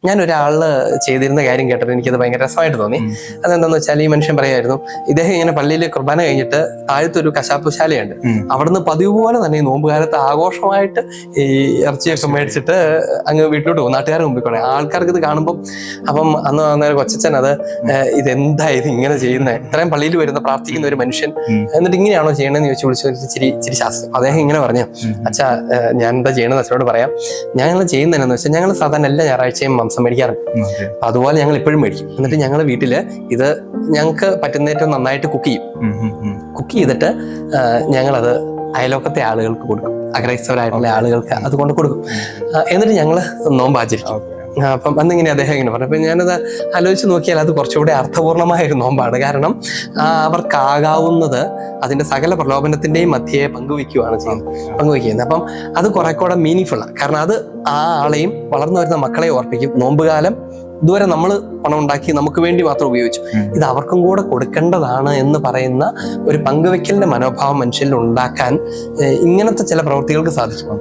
ഞാനൊരാള് ചെയ്തിരുന്ന കാര്യം കേട്ടിട്ട് എനിക്കത് ഭയങ്കര രസമായിട്ട് തോന്നി. അതെന്താന്ന് വെച്ചാൽ ഈ മനുഷ്യൻ പറയായിരുന്നു, ഇദ്ദേഹം ഇങ്ങനെ പള്ളിയിൽ കുർബാന കഴിഞ്ഞിട്ട് താഴത്തൊരു കശാപ്പുശാലയുണ്ട്, അവിടുന്ന് പതിവ് പോലെ തന്നെ ഈ നോമ്പുകാലത്ത് ആഘോഷമായിട്ട് ഈ ഇറച്ചിയൊക്കെ മേടിച്ചിട്ട് അങ്ങ് വീട്ടിലോട്ട് പോകും. നാട്ടുകാരുടെ മുമ്പിൽ കൂടെ ആൾക്കാർക്ക് ഇത് കാണുമ്പോൾ. അപ്പം അന്ന് കൊച്ചച്ഛൻ അത് ഇതെന്താ ഇത് ഇങ്ങനെ ചെയ്യുന്നത്, ഇത്രയും പള്ളിയിൽ വരുന്ന പ്രാർത്ഥിക്കുന്ന ഒരു മനുഷ്യൻ എന്നിട്ട് ഇങ്ങനെയാണോ ചെയ്യണമെന്ന് ചോദിച്ചു വിളിച്ചു ചിരി ശാസ്ത്രം. അദ്ദേഹം ഇങ്ങനെ പറഞ്ഞു, അച്ഛാ ഞാൻ എന്താ ചെയ്യണമെന്ന് അച്ഛനോട് പറയാം. ഞങ്ങൾ ചെയ്യുന്നതെന്നു വെച്ചാൽ ഞങ്ങൾ സാധാരണ എല്ലാ ഞായറാഴ്ചയും മാംസം മേടിക്കാറുണ്ട്. അപ്പൊ അതുപോലെ ഞങ്ങൾ ഇപ്പോഴും മേടിക്കും. എന്നിട്ട് ഞങ്ങൾ വീട്ടില് ഇത് ഞങ്ങൾക്ക് പറ്റുന്ന ഏറ്റവും നന്നായിട്ട് കുക്ക് ചെയ്തിട്ട് ഞങ്ങളത് അയലോക്കത്തെ ആളുകൾക്ക് കൊടുക്കും, അക്രൈസ്തവരായിട്ടുള്ള ആളുകൾക്ക് അത് കൊണ്ട് കൊടുക്കും. എന്നിട്ട് ഞങ്ങൾ നോമ്പ് ആചരിക്കും. അപ്പം അന്നിങ്ങനെ അദ്ദേഹം ഇങ്ങനെ പറഞ്ഞു. അപ്പൊ ഞാനത് ആലോചിച്ച് നോക്കിയാൽ അത് കുറച്ചുകൂടി അർത്ഥപൂർണമായൊരു നോമ്പാണ്. കാരണം അവർക്കാകാവുന്നത് അതിന്റെ സകല പ്രലോഭനത്തിന്റെയും മധ്യയെ പങ്കുവയ്ക്കുന്നത്. അപ്പം അത് കുറെ കൂടെ മീനിങ് ഫുള്ളാണ്. കാരണം അത് ആ ആളെയും വളർന്നു വരുന്ന മക്കളെ ഓർപ്പിക്കും. നോമ്പുകാലം ഇതുവരെ നമ്മൾ പണം ഉണ്ടാക്കി നമുക്ക് വേണ്ടി മാത്രം ഉപയോഗിച്ചു, ഇത് അവർക്കും കൂടെ കൊടുക്കേണ്ടതാണ് എന്ന് പറയുന്ന ഒരു പങ്കുവെക്കലിന്റെ മനോഭാവം മനുഷ്യരിൽ ഉണ്ടാക്കാൻ ഇങ്ങനത്തെ ചില പ്രവൃത്തികൾക്ക് സാധിക്കും.